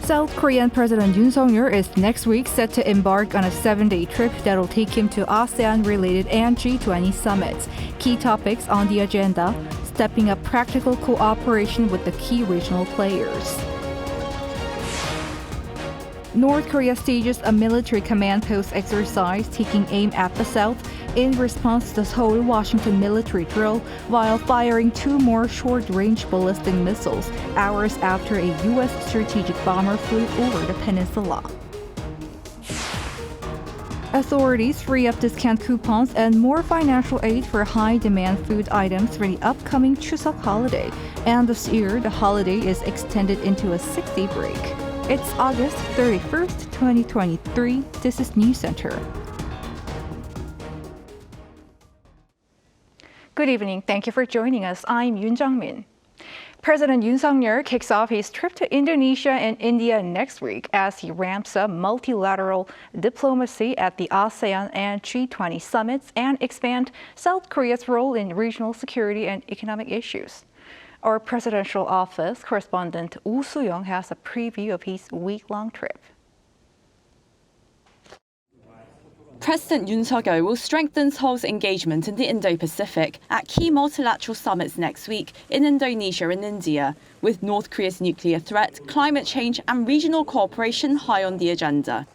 South Korean President Yoon is next week set to embark on a 7-day trip that'll take him to ASEAN-related and G20 Summits. Key topics on the agenda: stepping up practical cooperation with the key regional players. North Korea stages a military command post exercise taking aim at the south in response to the Seoul-Washington military drill while firing 2 more short-range ballistic missiles hours after a U.S. strategic bomber flew over the peninsula. Authorities free up discount coupons and more financial aid for high-demand food items for the upcoming Chuseok holiday. And this year, the holiday is extended into a 6-day break. It's August 31st, 2023. This is News Center. Good evening. Thank you for joining us. I'm Yoon. President Yoon kicks off his trip to Indonesia and India next week as he ramps up multilateral diplomacy at the ASEAN and G20 summits and expand South Korea's role in regional security and economic issues. Our presidential office correspondent Jong has a preview of his week-long trip. President Yoon will strengthen Seoul's engagement in the Indo-Pacific at key multilateral summits next week in Indonesia and India, with North Korea's nuclear threat, climate change and regional cooperation high on the agenda.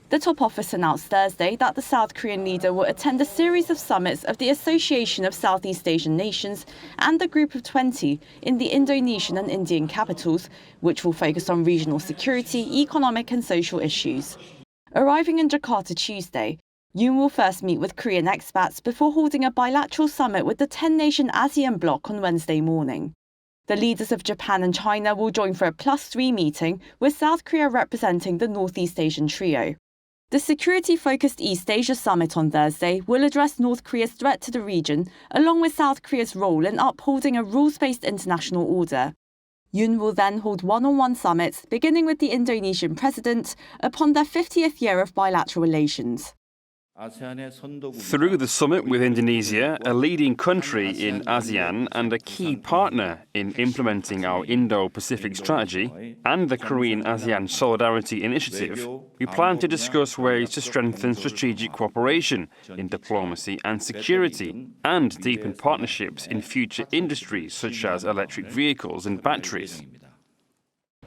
The top office announced Thursday that the South Korean leader will attend a series of summits of the Association of Southeast Asian Nations and the Group of 20 in the Indonesian and Indian capitals, which will focus on regional security, economic and social issues. Arriving in Jakarta Tuesday, Yoon will first meet with Korean expats before holding a bilateral summit with the 10-nation ASEAN bloc on Wednesday morning. The leaders of Japan and China will join for a +3 meeting, with South Korea representing the Northeast Asian trio. The security-focused East Asia Summit on Thursday will address North Korea's threat to the region, along with South Korea's role in upholding a rules-based international order. Yoon will then hold one-on-one summits, beginning with the Indonesian president, upon their 50th year of bilateral relations. Through the summit with Indonesia, a leading country in ASEAN and a key partner in implementing our Indo-Pacific strategy, and the Korean-ASEAN Solidarity Initiative, we plan to discuss ways to strengthen strategic cooperation in diplomacy and security, and deepen partnerships in future industries such as electric vehicles and batteries.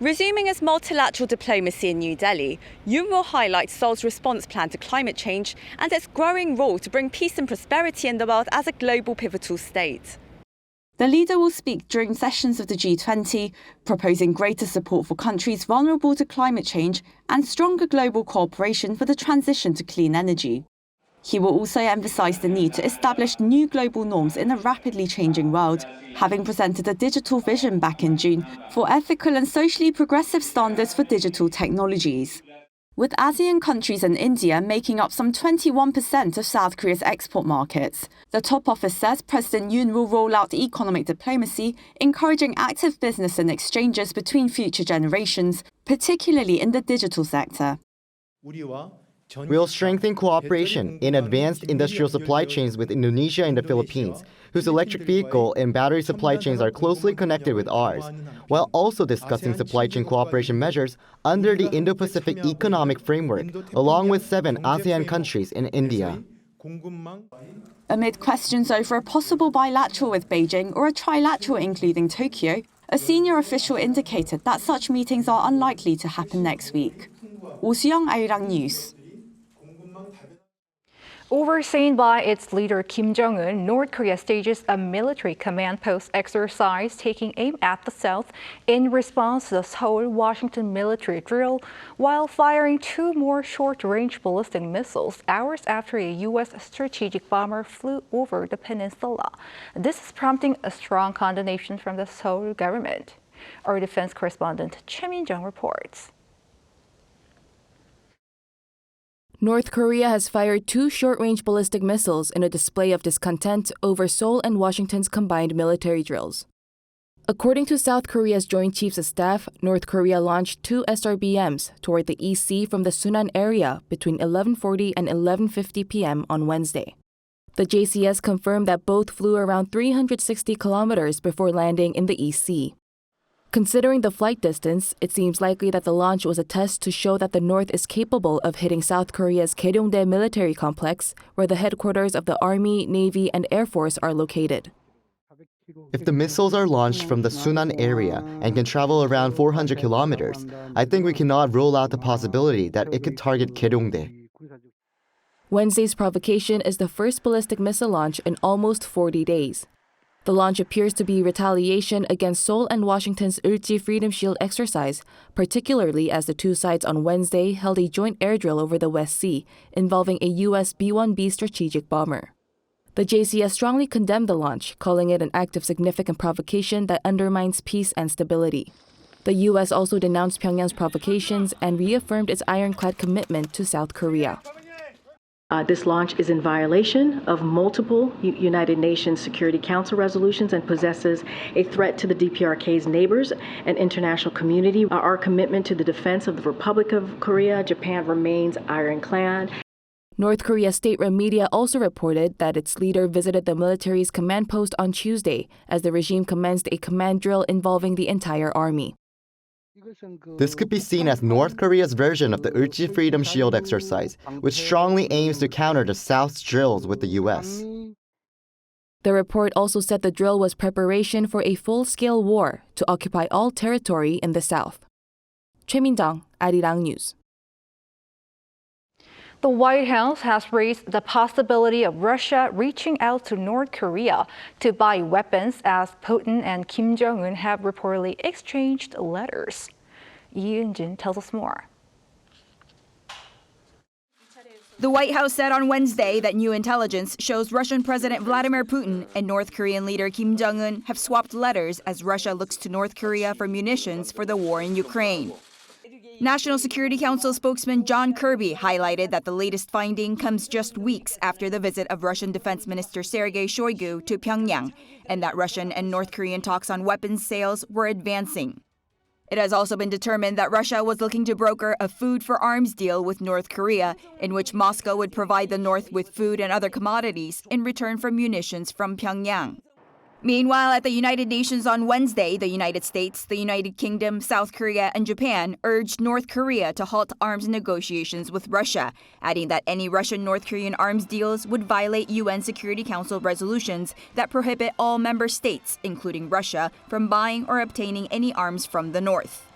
Resuming his multilateral diplomacy in New Delhi, Yoon will highlight Seoul's response plan to climate change and its growing role to bring peace and prosperity in the world as a global pivotal state. The leader will speak during sessions of the G20, proposing greater support for countries vulnerable to climate change and stronger global cooperation for the transition to clean energy. He will also emphasize the need to establish new global norms in a rapidly changing world, having presented a digital vision back in June for ethical and socially progressive standards for digital technologies. With ASEAN countries and India making up some 21% of South Korea's export markets, the top office says President Yoon will roll out economic diplomacy, encouraging active business and exchanges between future generations, particularly in the digital sector. We'll strengthen cooperation in advanced industrial supply chains with Indonesia and the Philippines, whose electric vehicle and battery supply chains are closely connected with ours, while also discussing supply chain cooperation measures under the Indo-Pacific Economic Framework, along with 7 ASEAN countries in India. Amid questions over a possible bilateral with Beijing or a trilateral including Tokyo, a senior official indicated that such meetings are unlikely to happen next week. Chuseok, Arirang News. Overseen by its leader Kim Jong-un, North Korea stages a military command post exercise taking aim at the south in response to the Seoul-Washington military drill while firing 2 more short-range ballistic missiles hours after a U.S. strategic bomber flew over the peninsula. This is prompting a strong condemnation from the Seoul government. Our defense correspondent Jong reports. North Korea has fired 2 short-range ballistic missiles in a display of discontent over Seoul and Washington's combined military drills. According to South Korea's Joint Chiefs of Staff, North Korea launched 2 SRBMs toward the East Sea from the Sunan area between 11:40 and 11:50 p.m. on Wednesday. The JCS confirmed that both flew around 360 kilometers before landing in the East Sea. Considering the flight distance, it seems likely that the launch was a test to show that the North is capable of hitting South Korea's Garyongdae military complex, where the headquarters of the Army, Navy, and Air Force are located. If the missiles are launched from the Sunan area and can travel around 400 kilometers, I think we cannot rule out the possibility that it could target Garyongdae. Wednesday's provocation is the first ballistic missile launch in almost 40 days. The launch appears to be retaliation against Seoul and Washington's Ulji Freedom Shield exercise, particularly as the two sides on Wednesday held a joint air drill over the West Sea involving a U.S. B-1B strategic bomber. The JCS strongly condemned the launch, calling it an act of significant provocation that undermines peace and stability. The U.S. also denounced Pyongyang's provocations and reaffirmed its ironclad commitment to South Korea. This launch is in violation of multiple United Nations Security Council resolutions and possesses a threat to the DPRK's neighbors and international community. Our commitment to the defense of the Republic of Korea, Japan remains ironclad. North Korea's state-run media also reported that its leader visited the military's command post on Tuesday as the regime commenced a command drill involving the entire army. This could be seen as North Korea's version of the Ulji Freedom Shield exercise, which strongly aims to counter the South's drills with the U.S. The report also said the drill was preparation for a full-scale war to occupy all territory in the South. Choi Min-jung, Arirang News. The White House has raised the possibility of Russia reaching out to North Korea to buy weapons as Putin and Kim Jong-un have reportedly exchanged letters. Yoon tells us more. The White House said on Wednesday that new intelligence shows Russian President Vladimir Putin and North Korean leader Kim Jong-un have swapped letters as Russia looks to North Korea for munitions for the war in Ukraine. National Security Council spokesman John Kirby highlighted that the latest finding comes just weeks after the visit of Russian Defense Minister Sergei Shoigu to Pyongyang, and that Russian and North Korean talks on weapons sales were advancing. It has also been determined that Russia was looking to broker a food for arms deal with North Korea, in which Moscow would provide the North with food and other commodities in return for munitions from Pyongyang. Meanwhile, at the United Nations on Wednesday, the United States, the United Kingdom, South Korea, and Japan urged North Korea to halt arms negotiations with Russia, adding that any Russian-North Korean arms deals would violate UN Security Council resolutions that prohibit all member states, including Russia, from buying or obtaining any arms from the North.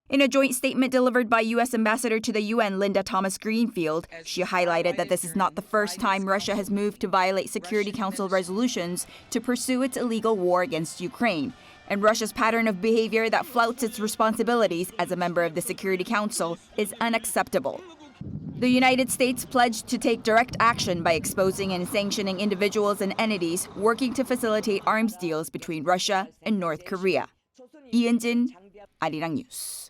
In a joint statement delivered by U.S. Ambassador to the UN, Linda Thomas-Greenfield, she highlighted that this is not the first time Russia has moved to violate Security Council resolutions to pursue its illegal war against Ukraine. And Russia's pattern of behavior that flouts its responsibilities as a member of the Security Council is unacceptable. The United States pledged to take direct action by exposing and sanctioning individuals and entities working to facilitate arms deals between Russia and North Korea. 이은진, Arirang News.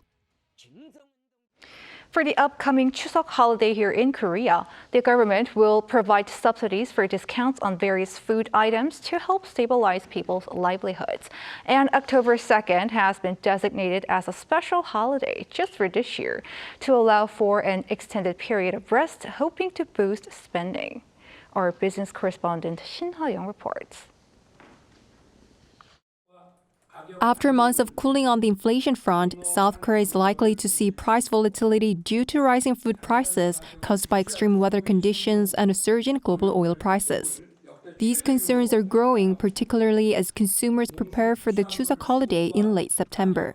For the upcoming Chuseok holiday here in Korea, the government will provide subsidies for discounts on various food items to help stabilize people's livelihoods. And October 2nd has been designated as a special holiday just for this year to allow for an extended period of rest, hoping to boost spending. Our business correspondent Shin Ha-young reports. After months of cooling on the inflation front, South Korea is likely to see price volatility due to rising food prices caused by extreme weather conditions and a surge in global oil prices. These concerns are growing, particularly as consumers prepare for the Chuseok holiday in late September.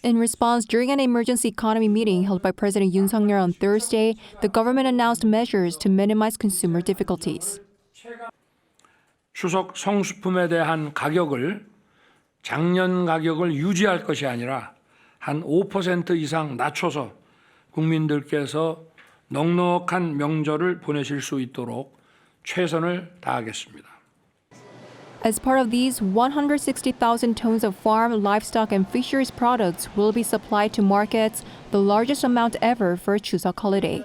In response, during an emergency economy meeting held by President Yoon on Thursday, the government announced measures to minimize consumer difficulties. 추석 성수품에 대한 가격을 작년 가격을 유지할 것이 아니라 한 5% 이상 낮춰서 국민들께서 넉넉한 명절을 보내실 수 있도록 최선을 다하겠습니다. As part of these, 160,000 tons of farm, livestock, and fisheries products will be supplied to markets, the largest amount ever for a Chuseok holiday.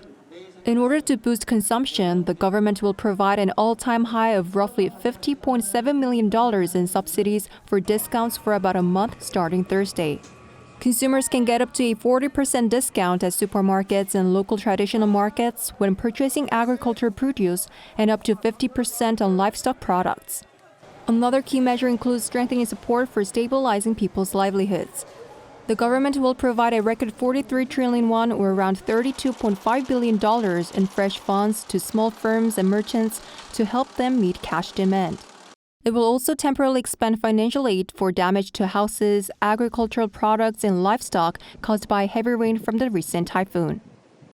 In order to boost consumption, the government will provide an all-time high of roughly $50.7 million in subsidies for discounts for about a month starting Thursday. Consumers can get up to a 40% discount at supermarkets and local traditional markets when purchasing agricultural produce and up to 50% on livestock products. Another key measure includes strengthening support for stabilizing people's livelihoods. The government will provide a record 43 trillion won, or around $32.5 billion in fresh funds to small firms and merchants to help them meet cash demand. It will also temporarily expand financial aid for damage to houses, agricultural products, and livestock caused by heavy rain from the recent typhoon.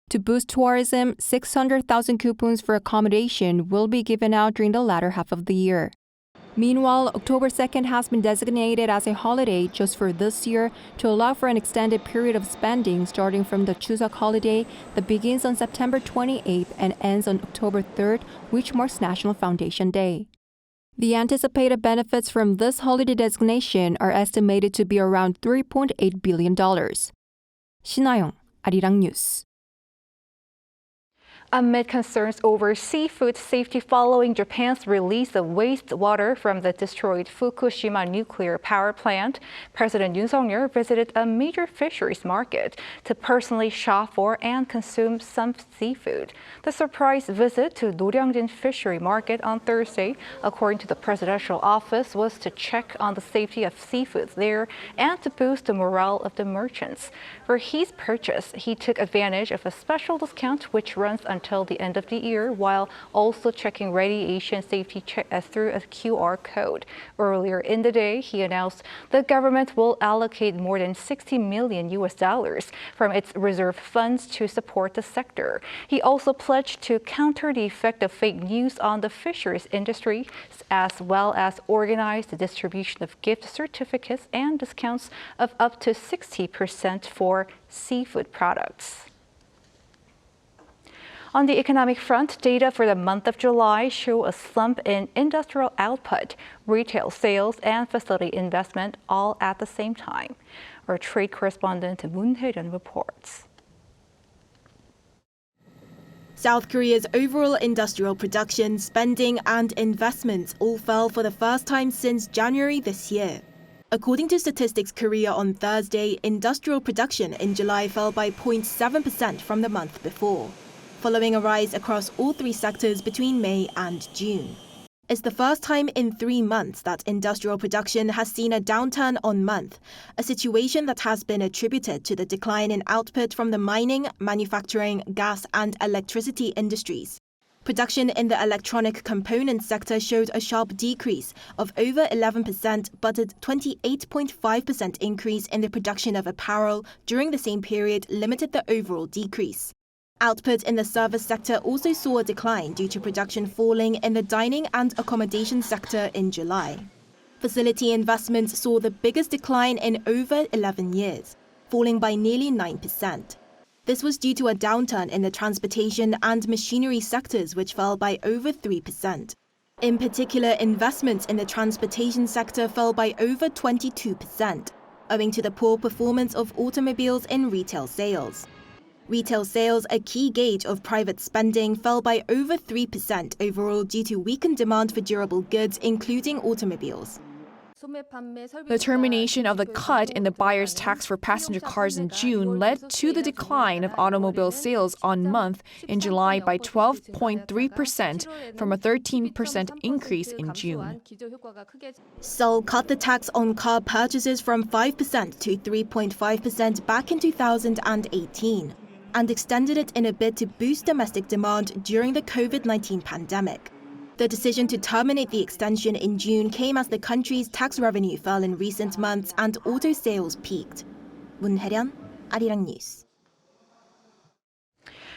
To boost tourism, 600,000 coupons for accommodation will be given out during the latter half of the year. Meanwhile, October 2nd has been designated as a holiday just for this year to allow for an extended period of spending starting from the Chuseok holiday that begins on September 28th and ends on October 3rd, which marks National Foundation Day. The anticipated benefits from this holiday designation are estimated to be around $3.8 billion. 신하영, Arirang News. Amid concerns over seafood safety following Japan's release of wastewater from the destroyed Fukushima nuclear power plant, President Yoon visited a major fisheries market to personally shop for and consume some seafood. The surprise visit to Noryangin Fishery Market on Thursday, according to the presidential office, was to check on the safety of seafood there and to boost the morale of the merchants. For his purchase, he took advantage of a special discount which runs until the end of the year, while also checking radiation safety through a QR code. Earlier in the day, he announced the government will allocate more than $60 million from its reserve funds to support the sector. He also pledged to counter the effect of fake news on the fisheries industry, as well as organize the distribution of gift certificates and discounts of up to 60% for seafood products. On the economic front, data for the month of July show a slump in industrial output, retail sales, and facility investment all at the same time. Our trade correspondent Moon Hae-ryun reports. South Korea's overall industrial production, spending, and investments all fell for the first time since January this year. According to Statistics Korea on Thursday, industrial production in July fell by 0.7% from the month before, following a rise across all three sectors between May and June. It's the first time in 3 months that industrial production has seen a downturn on month, a situation that has been attributed to the decline in output from the mining, manufacturing, gas, and electricity industries. Production in the electronic components sector showed a sharp decrease of over 11%, but a 28.5% increase in the production of apparel during the same period limited the overall decrease. Output in the service sector also saw a decline due to production falling in the dining and accommodation sector in July. Facility investments saw the biggest decline in over 11 years, falling by nearly 9%. This was due to a downturn in the transportation and machinery sectors, which fell by over 3%. In particular, investments in the transportation sector fell by over 22%, owing to the poor performance of automobiles in retail sales. Retail sales, a key gauge of private spending, fell by over 3% overall due to weakened demand for durable goods, including automobiles. The termination of the cut in the buyer's tax for passenger cars in June led to the decline of automobile sales on month in July by 12.3% from a 13% increase in June. Seoul cut the tax on car purchases from 5% to 3.5% back in 2018 and extended it in a bid to boost domestic demand during the COVID-19 pandemic. The decision to terminate the extension in June came as the country's tax revenue fell in recent months and auto sales peaked. Moon Hae-ryun, Arirang News.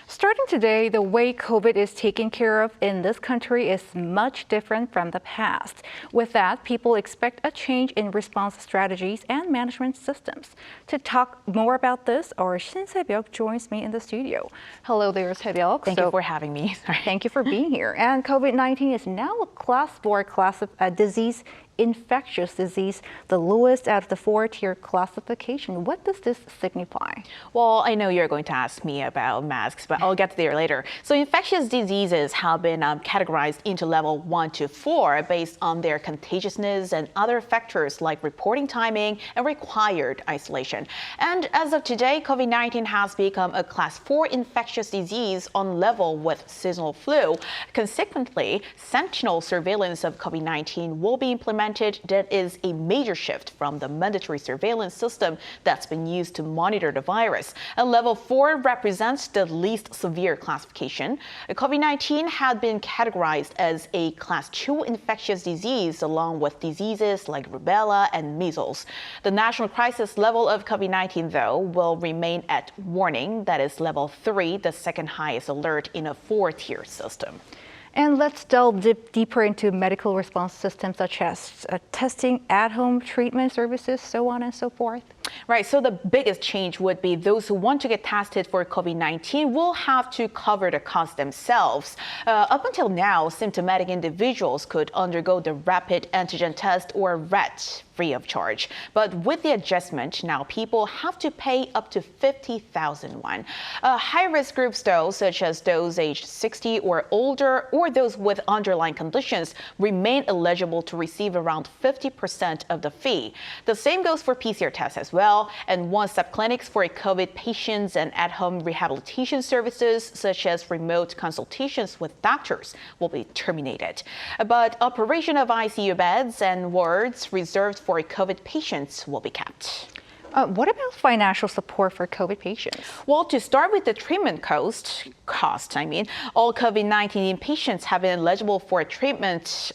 Starting today, the way COVID is taken care of in this country is much different from the past. With that, people expect a change in response strategies and management systems. To talk more about this, our Shin Se-byuk joins me in the studio. Hello there, Se-byuk. Thank you for having me. Thank you for being here. And COVID-19 is now a class 4 class of disease, infectious disease, the lowest out of the 4-tier classification. What does this signify? Well, I know you're going to ask me about masks, but I'll get there later. So infectious diseases have been categorized into level 1 to 4 based on their contagiousness and other factors like reporting timing and required isolation. And as of today, COVID-19 has become a class 4 infectious disease on level with seasonal flu. Consequently, sentinel surveillance of COVID-19 will be implemented implemented, that is a major shift from the mandatory surveillance system that's been used to monitor the virus. And level 4 represents the least severe classification. COVID-19 had been categorized as a class 2 infectious disease along with diseases like rubella and measles. The national crisis level of COVID-19, though, will remain at warning, that is level 3, the second highest alert in a 4-tier system. And let's delve deeper into medical response systems such as testing, at-home treatment services, so on and so forth. Right, so the biggest change would be those who want to get tested for COVID-19 will have to cover the cost themselves. Up until now, symptomatic individuals could undergo the rapid antigen test or RAT free of charge. But with the adjustment, now people have to pay up to 50,000 won. High-risk groups, though, such as those aged 60 or older or those with underlying conditions, remain eligible to receive around 50% of the fee. The same goes for PCR tests as well, and one-step clinics for COVID patients and at-home rehabilitation services, such as remote consultations with doctors, will be terminated. But operation of ICU beds and wards reserved for COVID patients will be kept. What about financial support for COVID patients? Well, to start with the treatment cost, all COVID-19 patients have been eligible for treatment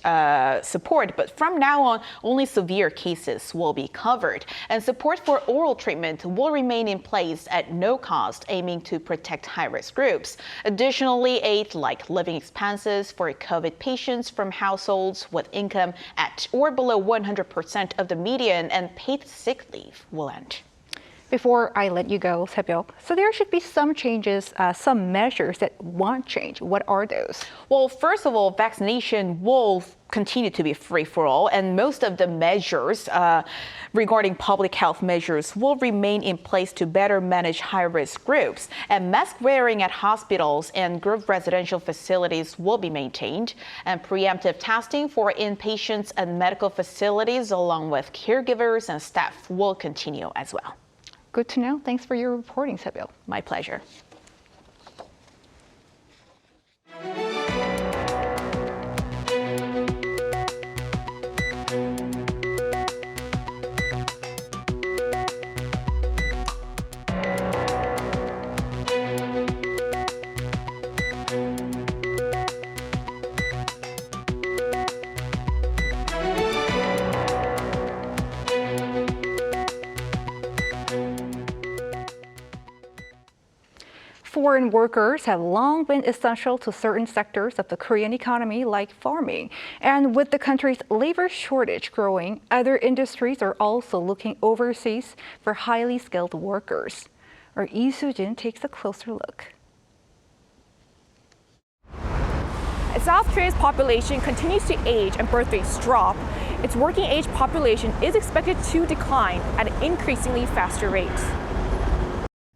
support, but from now on, only severe cases will be covered. And support for oral treatment will remain in place at no cost, aiming to protect high-risk groups. Additionally, aid like living expenses for COVID patients from households with income at or below 100% of the median and paid sick leave will end. Before I let you go, Seobyok, so there should be some changes, some measures that won't change. What are those? Well, first of all, vaccination will continue to be free for all, and most of the measures regarding public health measures will remain in place to better manage high-risk groups. And mask wearing at hospitals and group residential facilities will be maintained, and preemptive testing for inpatients and medical facilities along with caregivers and staff will continue as well. Good to know. Thanks for your reporting, Seobyok. My pleasure. Foreign workers have long been essential to certain sectors of the Korean economy, like farming. And with the country's labor shortage growing, other industries are also looking overseas for highly skilled workers. Our Lee Soo-jin takes a closer look. As South Korea's population continues to age and birth rates drop, its working age population is expected to decline at an increasingly faster rate.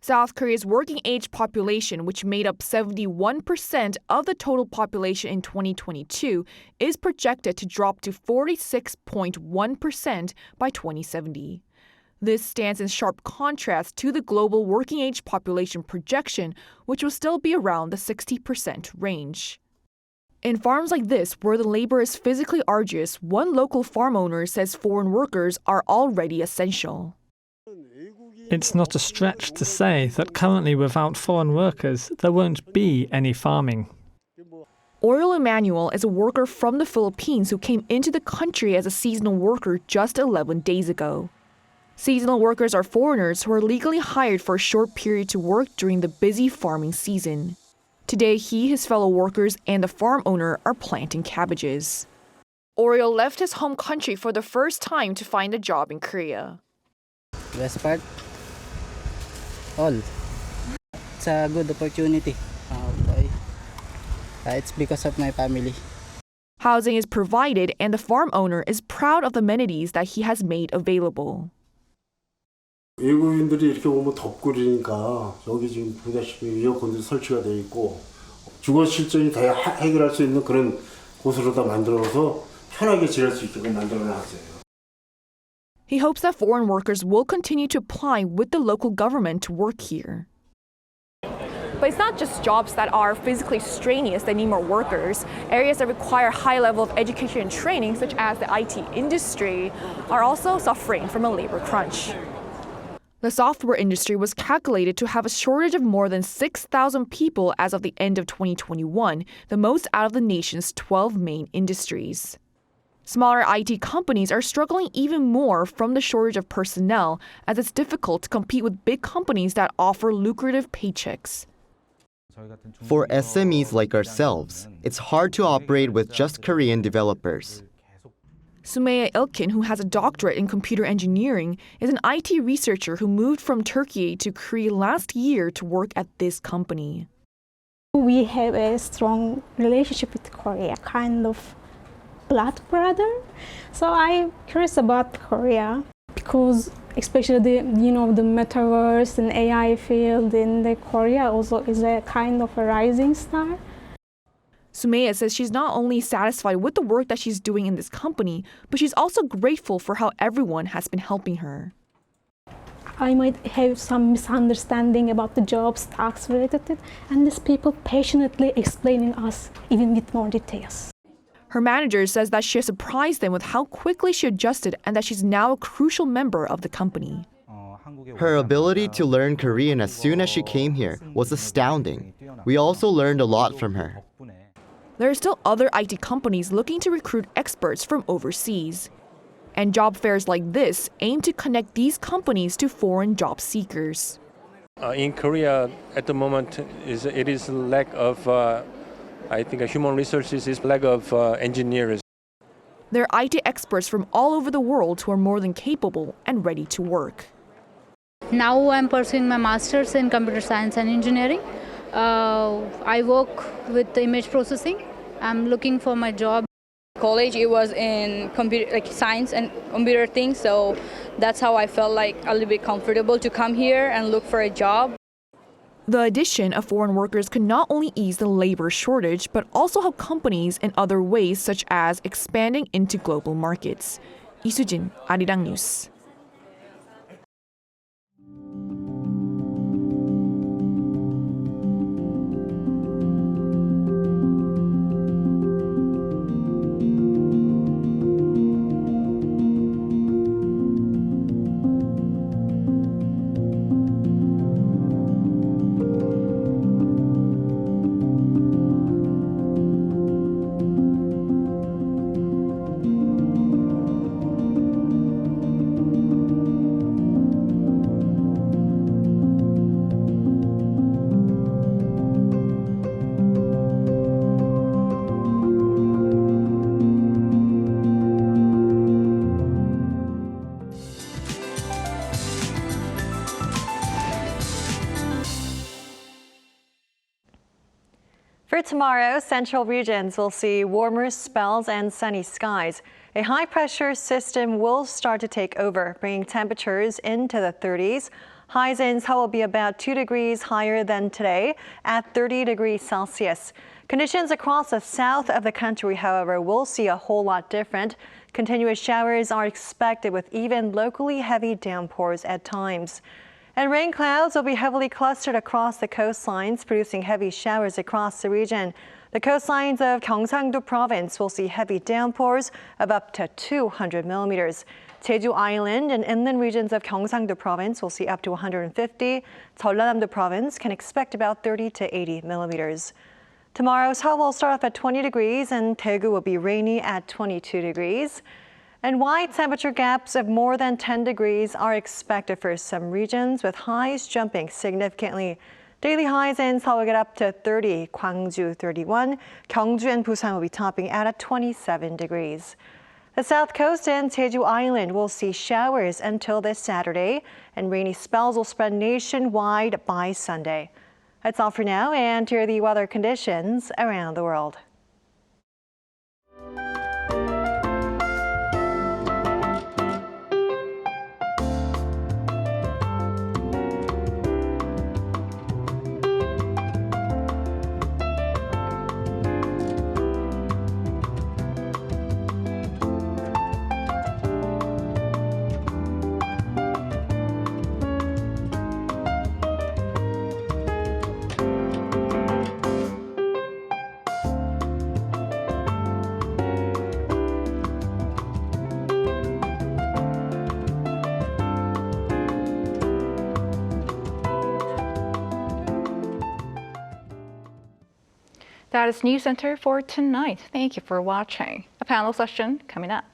South Korea's working age population, which made up 71% of the total population in 2022, is projected to drop to 46.1% by 2070. This stands in sharp contrast to the global working age population projection, which will still be around the 60% range. In farms like this, where the labor is physically arduous, one local farm owner says foreign workers are already essential. It's not a stretch to say that currently without foreign workers, there won't be any farming. Oriol Emmanuel is a worker from the Philippines who came into the country as a seasonal worker just 11 days ago. Seasonal workers are foreigners who are legally hired for a short period to work during the busy farming season. Today, he, his fellow workers, and the farm owner are planting cabbages. Oriol left his home country for the first time to find a job in Korea. Best part? All. It's a good opportunity. It's because of my family. Housing is provided and the farm owner is proud of the amenities that he has made available. 외국인들이 이렇게 오면 덥고 그러니까 여기 지금 보다시피 에어컨도 설치가 돼 있고 주거 실정이 다 해결할 수 있는 그런 곳으로 다 만들어서 편하게 지낼 수 있게끔 만들어 놨어요. He hopes that foreign workers will continue to apply with the local government to work here. But it's not just jobs that are physically strenuous that need more workers. Areas that require high level of education and training, such as the IT industry, are also suffering from a labor crunch. The software industry was calculated to have a shortage of more than 6,000 people as of the end of 2021, the most out of the nation's 12 main industries. Smaller IT companies are struggling even more from the shortage of personnel, as it's difficult to compete with big companies that offer lucrative paychecks. For SMEs like ourselves, it's hard to operate with just Korean developers. Sumaya Ilkin, who has a doctorate in computer engineering, is an IT researcher who moved from Turkey to Korea last year to work at this company. We have a strong relationship with Korea, kind of blood brother. So I'm curious about Korea because especially the metaverse and AI field in the Korea also is a kind of a rising star. Sumaya says she's not only satisfied with the work that she's doing in this company, but she's also grateful for how everyone has been helping her. I might have some misunderstanding about the jobs, tasks related to it, and these people passionately explaining us even with more details. Her manager says that she has surprised them with how quickly she adjusted and that she's now a crucial member of the company. Her ability to learn Korean as soon as she came here was astounding. We also learned a lot from her. There are still other IT companies looking to recruit experts from overseas. And job fairs like this aim to connect these companies to foreign job seekers. In Korea, at the moment, it is lack of, human resources, is lack of engineers. There are IT experts from all over the world who are more than capable and ready to work. Now I'm pursuing my master's in computer science and engineering. I work with image processing. I'm looking for my job. College, it was in computer, science and computer things, so that's how I felt like a little bit comfortable to come here and look for a job. The addition of foreign workers could not only ease the labor shortage, but also help companies in other ways, such as expanding into global markets. 이수진, Arirang News. For tomorrow, central regions will see warmer spells and sunny skies. A high-pressure system will start to take over, bringing temperatures into the 30s. Highs in Seoul will be about 2 degrees higher than today at 30 degrees Celsius. Conditions across the south of the country, however, will see a whole lot different. Continuous showers are expected with even locally heavy downpours at times. And rain clouds will be heavily clustered across the coastlines, producing heavy showers across the region. The coastlines of Gyeongsang-do province will see heavy downpours of up to 200 millimeters. Jeju Island and inland regions of Gyeongsang-do province will see up to 150. Jeollanam-do province can expect about 30 to 80 millimeters. Tomorrow, Seoul will start off at 20 degrees and Daegu will be rainy at 22 degrees. And wide temperature gaps of more than 10 degrees are expected for some regions, with highs jumping significantly. Daily highs in Seoul will get up to 30, Gwangju 31, Gyeongju and Busan will be topping out at 27 degrees. The south coast and Jeju Island will see showers until this Saturday, and rainy spells will spread nationwide by Sunday. That's all for now, and here are the weather conditions around the world. That is News Center for tonight. Thank you for watching. A panel session coming up.